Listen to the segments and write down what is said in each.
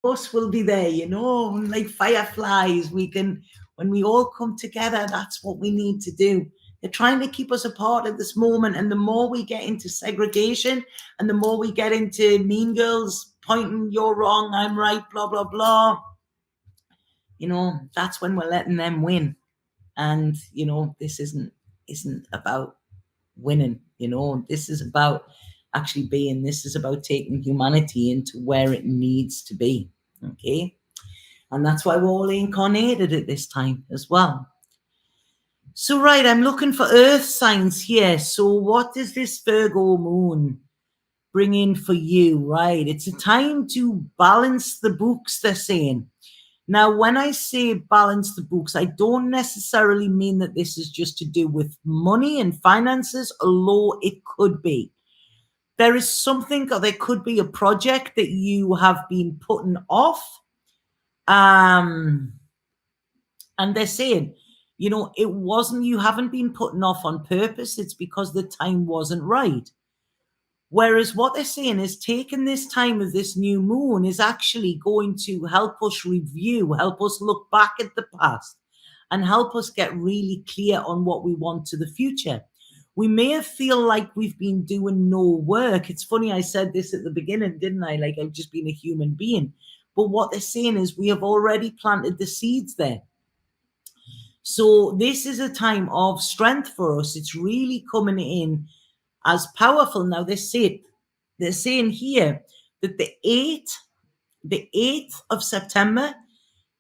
us will be there, like fireflies. When we all come together, that's what we need to do. They're trying to keep us apart at this moment. And the more we get into segregation and the more we get into mean girls pointing, you're wrong, I'm right, blah, blah, blah, that's when we're letting them win. And, this isn't about winning, this is about actually being, this is about taking humanity into where it needs to be. Okay. And that's why we're all incarnated at this time as well. So, right, I'm looking for earth signs here. So what does this Virgo moon bring in for you? Right. It's a time to balance the books, they're saying. Now, when I say balance the books, I don't necessarily mean that this is just to do with money and finances, although it could be. There is something, or there could be a project that you have been putting off. And they're saying, it wasn't, you haven't been putting off on purpose. It's because the time wasn't right. Whereas what they're saying is taking this time of this new moon is actually going to help us review, help us look back at the past, and help us get really clear on what we want to the future. We may feel like we've been doing no work. It's funny, I said this at the beginning, didn't I? Like I've just been a human being. But what they're saying is we have already planted the seeds there. So this is a time of strength for us. It's really coming in as powerful. Now they're saying here that the 8th of September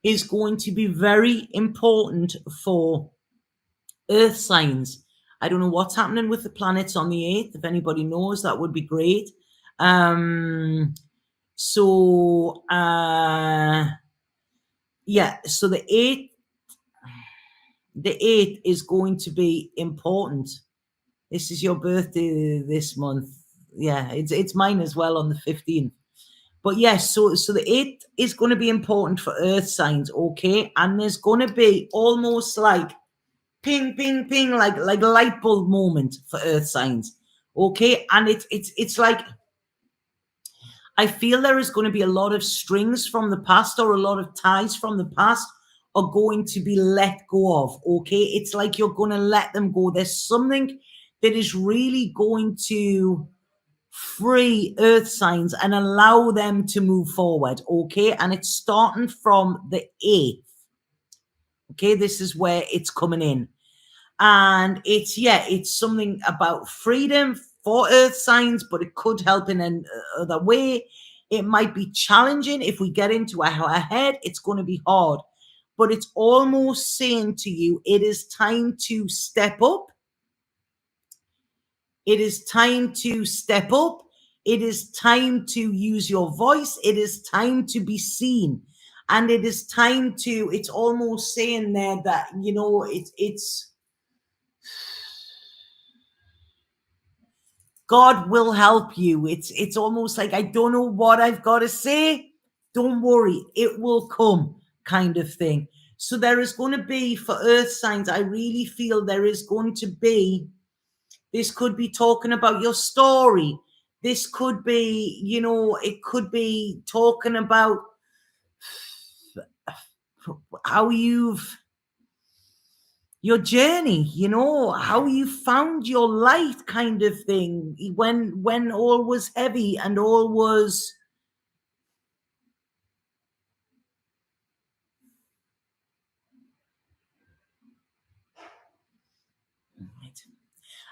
is going to be very important for earth signs. I don't know what's happening with the planets on the 8th. If anybody knows, that would be great. So the 8th is going to be important. This is your birthday this month. Yeah, it's mine as well on the 15th. But yes, so the 8th is going to be important for earth signs, okay? And there's going to be almost like ping, ping, ping, like a light bulb moment for earth signs, okay? And it's like, I feel there is going to be a lot of strings from the past, or a lot of ties from the past are going to be let go of, okay? It's like you're going to let them go. There's something that is really going to free earth signs and allow them to move forward, okay? And it's starting from the 8th, okay? This is where it's coming in. And it's something about freedom for earth signs, but it could help in another way. It might be challenging. If we get into our head, it's going to be hard. But it's almost saying to you, it is time to step up. It is time to step up. It is time to use your voice. It is time to be seen. And it is time to, it's almost saying there that, it's God will help you. It's almost like, I don't know what I've got to say. Don't worry, it will come, kind of thing. So there is going to be, for earth signs, I really feel there is going to be, this could be talking about your story. This could be, it could be talking about how your journey, how you found your light, kind of thing, when all was heavy and all was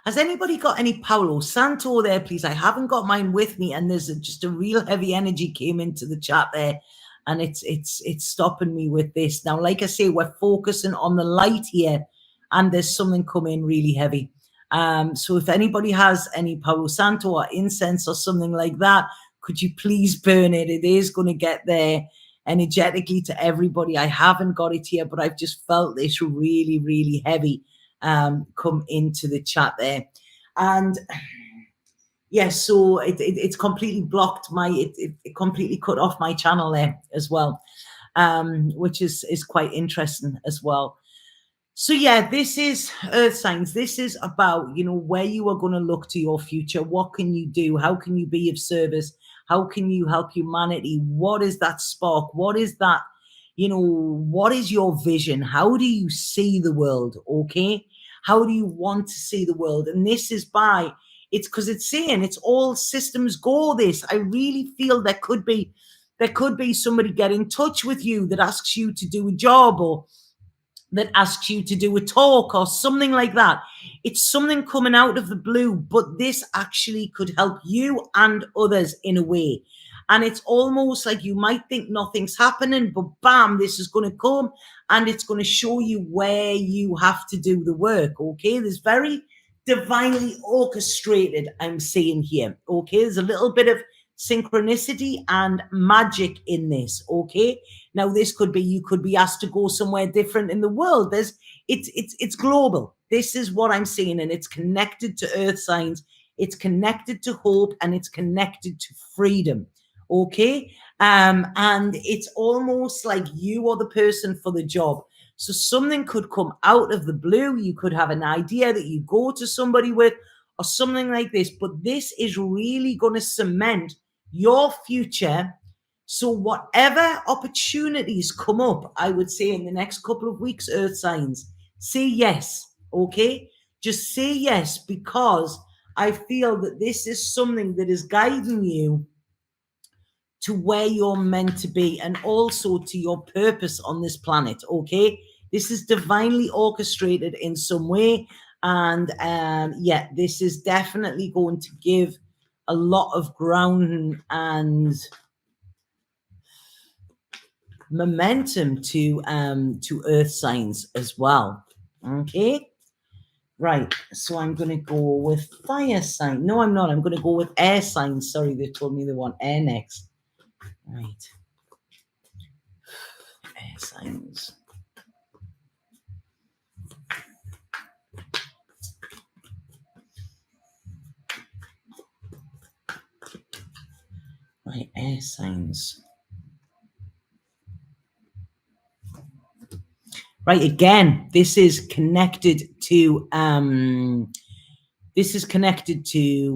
Has anybody got any Palo Santo there, please? I haven't got mine with me, and there's just a real heavy energy came into the chat there, and it's stopping me with this. Now, like I say, we're focusing on the light here, and there's something coming really heavy. So if anybody has any Palo Santo or incense or something like that, could you please burn it? It is going to get there energetically to everybody. I haven't got it here, but I've just felt this really, really heavy come into the chat there. And yes, so it's completely blocked it completely cut off my channel there as well, which is quite interesting as well. So yeah, this is earth signs. This is about, where you are going to look to your future. What can you do? How can you be of service? How can you help humanity? What is that spark? What is that, what is your vision? How do you see the world? Okay. How do you want to see the world? And this is it's because it's saying it's all systems go. This, I really feel there could be somebody get in touch with you that asks you to do a job, or that asks you to do a talk or something like that. It's something coming out of the blue, but this actually could help you and others in a way. And it's almost like you might think nothing's happening, but bam, this is going to come and it's going to show you where you have to do the work. Okay. There's very divinely orchestrated, I'm saying here. Okay. There's a little bit of synchronicity and magic in this. Okay. Now, this could be, you could be asked to go somewhere different in the world. It's global. This is what I'm saying. And it's connected to earth signs. It's connected to hope, and it's connected to freedom. Okay. And it's almost like you are the person for the job. So something could come out of the blue. You could have an idea that you go to somebody with, or something like this, but this is really going to cement your future. So whatever opportunities come up, I would say in the next couple of weeks, earth signs, say yes. Okay. Just say yes, because I feel that this is something that is guiding you to where you're meant to be, and also to your purpose on this planet. Okay. This is divinely orchestrated in some way. And yeah, this is definitely going to give a lot of grounding and momentum to earth signs as well. Okay. Right. So I'm going to go with fire sign. No, I'm not. I'm going to go with air signs. Sorry, they told me they want air next. Right. Air signs. Right, air signs. Right, again, this is connected to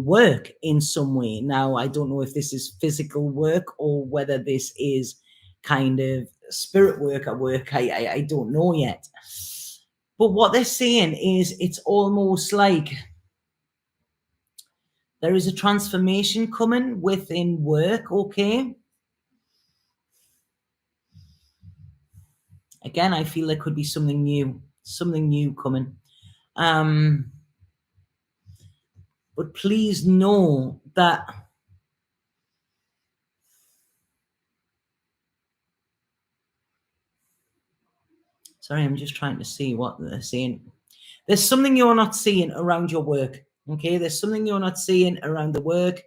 work in some way. Now, I don't know if this is physical work or whether this is kind of spirit work or work. I don't know yet. But what they're saying is it's almost like there is a transformation coming within work, okay? Again, I feel there could be something new coming. But please know that sorry, I'm just trying to see what they're saying. There's something you're not seeing around your work. Okay, there's something you're not seeing around the work.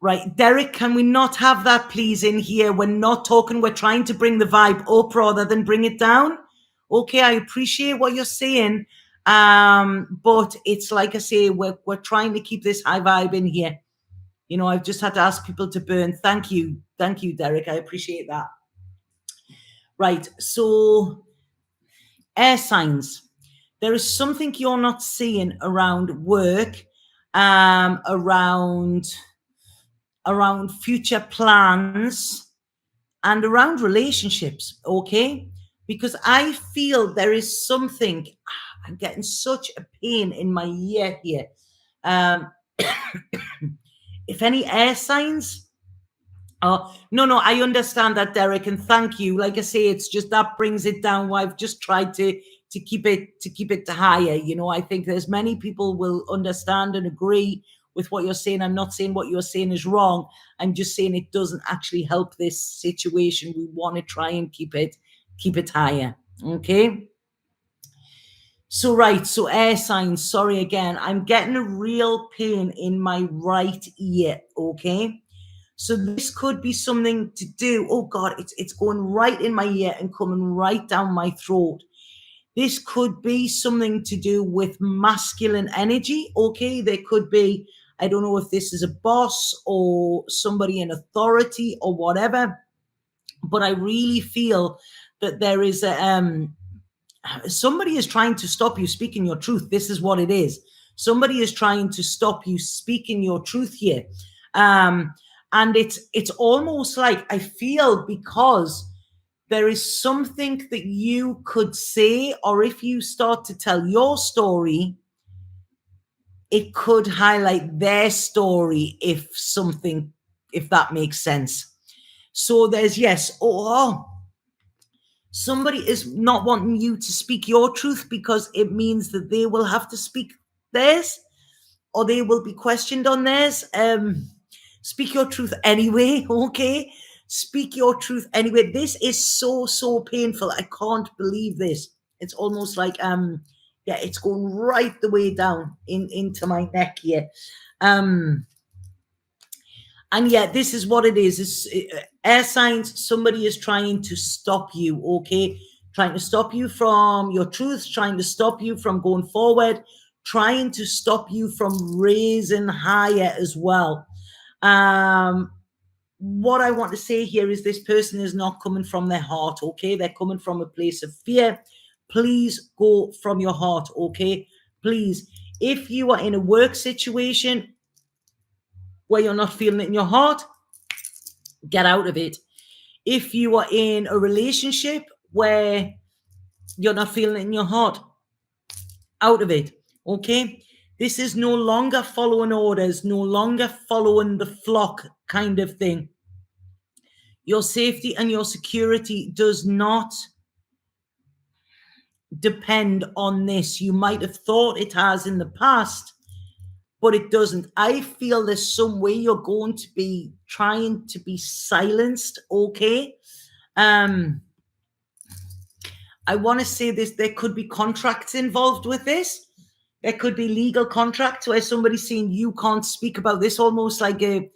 Right, Derek, can we not have that, please, in here? We're not talking. We're trying to bring the vibe up rather than bring it down. Okay, I appreciate what you're saying. But it's like I say, we're trying to keep this high vibe in here. You know, I've just had to ask people to burn. Thank you, Derek. I appreciate that. Right, so air signs. There is something you're not seeing around work, around future plans, and around relationships, okay? Because I feel there is something, I'm getting such a pain in my ear here. If any air signs, oh, no, I understand that, Derek, and thank you. Like I say, it's just that brings it down. I've just tried to keep it higher. You know, I think there's many people will understand and agree with what you're saying. I'm not saying what you're saying is wrong. I'm just saying it doesn't actually help this situation. We want to try and keep it higher. Okay. So, right. So air signs, sorry again. I'm getting a real pain in my right ear. Okay. So this could be something to do. Oh God, it's going right in my ear and coming right down my throat. This could be something to do with masculine energy. Okay. There could be, I don't know if this is a boss or somebody in authority or whatever, but I really feel that there is somebody is trying to stop you speaking your truth. This is what it is. Somebody is trying to stop you speaking your truth here. And it's almost like, I feel, because there is something that you could say, or if you start to tell your story, it could highlight their story, if that makes sense. So there's, yes, somebody is not wanting you to speak your truth because it means that they will have to speak theirs, or they will be questioned on theirs. Speak your truth anyway, okay? Speak your truth anyway. This is so painful. I can't believe this. It's almost like, yeah, it's going right the way down into my neck here. And yeah, this is what it is. It's, air signs, somebody is trying to stop you, okay? Trying to stop you from your truth, trying to stop you from going forward, trying to stop you from raising higher as well. What I want to say here is this person is not coming from their heart, okay? They're coming from a place of fear. Please go from your heart, okay? Please. If you are in a work situation where you're not feeling it in your heart, get out of it. If you are in a relationship where you're not feeling it in your heart, out of it, okay? This is no longer following orders, no longer following the flock kind of thing. Your safety and your security does not depend on this. You might have thought it has in the past, but it doesn't. I feel there's some way you're going to be trying to be silenced, okay? I want to say this, there could be contracts involved with this. There could be legal contracts where somebody's saying you can't speak about this, almost like a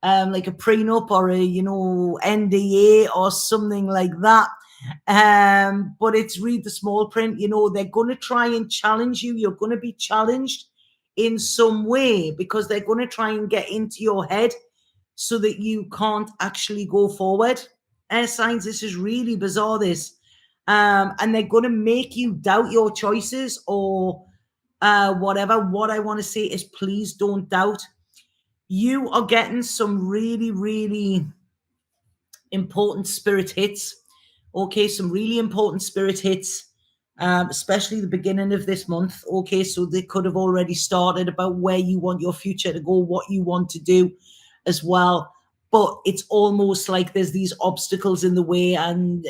prenup or a, NDA or something like that. But it's read the small print, they're going to try and challenge you. You're going to be challenged in some way because they're going to try and get into your head so that you can't actually go forward. Air signs, this is really bizarre, this. And they're going to make you doubt your choices or whatever. What I want to say is please don't doubt. You are getting some really, really important spirit hits. Okay, some really important spirit hits, especially the beginning of this month. Okay, so they could have already started about where you want your future to go, what you want to do as well. But it's almost like there's these obstacles in the way, and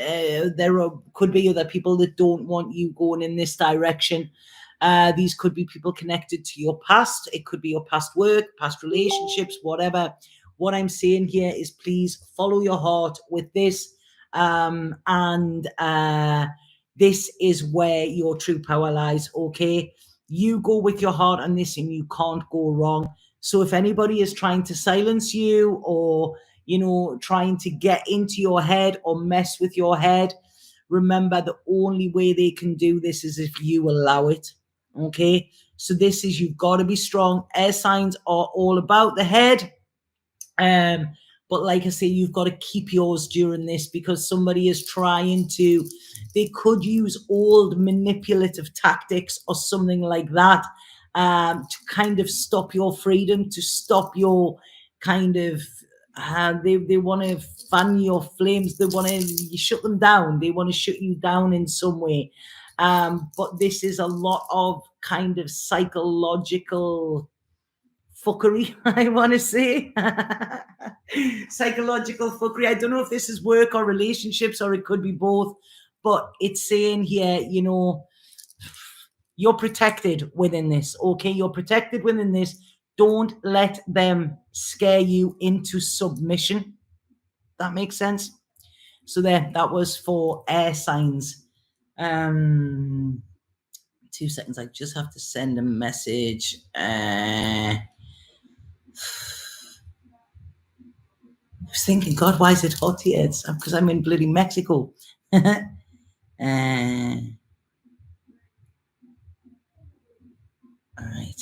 could be other people that don't want you going in this direction. These could be people connected to your past. It could be your past work, past relationships, whatever. What I'm saying here is please follow your heart with this. This is where your true power lies, okay? You go with your heart on this and you can't go wrong. So if anybody is trying to silence you or, trying to get into your head or mess with your head, remember the only way they can do this is if you allow it, okay? So this is, you've got to be strong. Air signs are all about the head. But like I say, you've got to keep yours during this because somebody is they could use old manipulative tactics or something like that to kind of stop your freedom, to stop your kind of, they want to fan your flames. They want to shut them down. They want to shut you down in some way. But this is a lot of kind of psychological fuckery, I want to say. Psychological fuckery. I don't know if this is work or relationships or it could be both, but it's saying here, you're protected within this, okay? You're protected within this. Don't let them scare you into submission. That makes sense? So there, that was for air signs. 2 seconds. I just have to send a message. I was thinking, God, why is it hot here? It's because I'm in bloody Mexico. All right.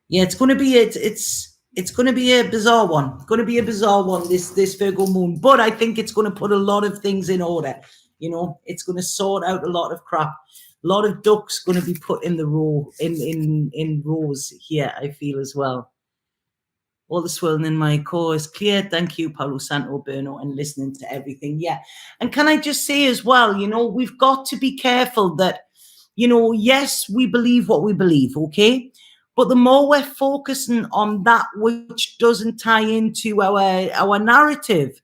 Yeah, it's going to be it's going to be a bizarre one. It's going to be a bizarre one, this Virgo moon. But I think it's going to put a lot of things in order. It's going to sort out a lot of crap. A lot of ducks going to be put in the row in rows here, I feel as well. All the swelling in my core is clear. Thank you, Palo Santo, Berno, and listening to everything. Yeah. And can I just say as well, we've got to be careful that, yes, we believe what we believe, okay? But the more we're focusing on that which doesn't tie into our narrative,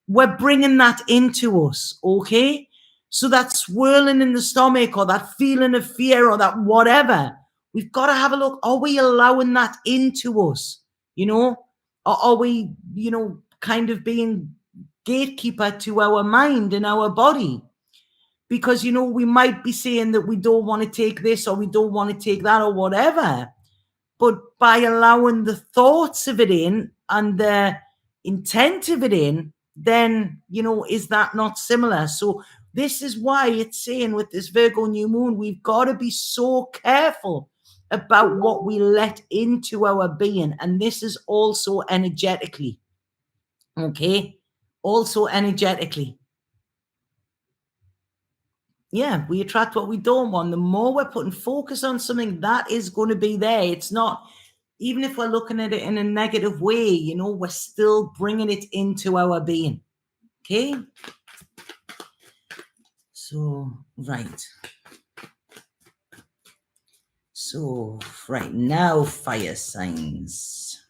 we're bringing that into us, okay? So that swirling in the stomach or that feeling of fear or that whatever, we've got to have a look. Are we allowing that into us? Or are we, kind of being gatekeeper to our mind and our body? Because, we might be saying that we don't want to take this or we don't want to take that or whatever. But by allowing the thoughts of it in and the intent of it in, then, is that not similar? So this is why it's saying with this Virgo new moon, we've got to be so careful about what we let into our being. And this is also energetically, okay? Also energetically. Yeah, we attract what we don't want. The more we're putting focus on something, that is going to be there. It's not, even if we're looking at it in a negative way, we're still bringing it into our being. Okay? So, right. So, right now, fire signs.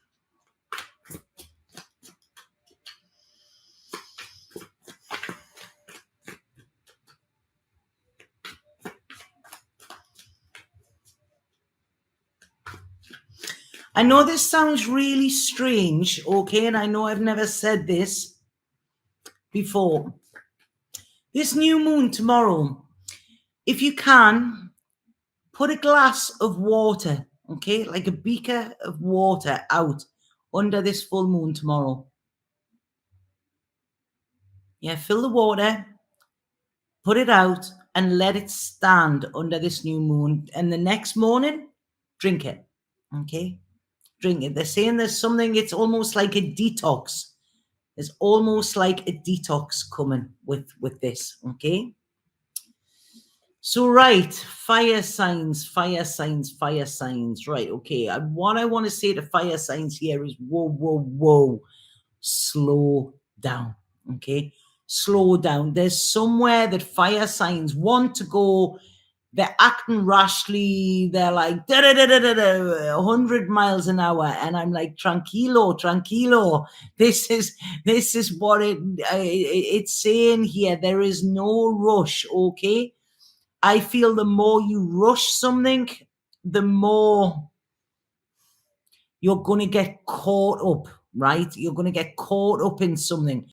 I know this sounds really strange, okay? And I know I've never said this before. This new moon tomorrow, if you can, put a glass of water, okay, like a beaker of water out under this full moon tomorrow. Yeah, fill the water, put it out, and let it stand under this new moon. And the next morning, drink it, okay? Drink it. They're saying there's something, it's almost like a detox. There's almost like a detox coming with this, okay? So, right, fire signs, fire signs, fire signs. Right, okay. And what I want to say to fire signs here is, whoa, whoa, whoa. Slow down, okay? Slow down. There's somewhere that fire signs want to go. They're acting rashly. They're like 100 miles an hour, and I'm like, tranquilo, tranquilo. This is what it's saying here. There is no rush, okay? I feel the more you rush something, the more you're going to get caught up, right? You're going to get caught up in something.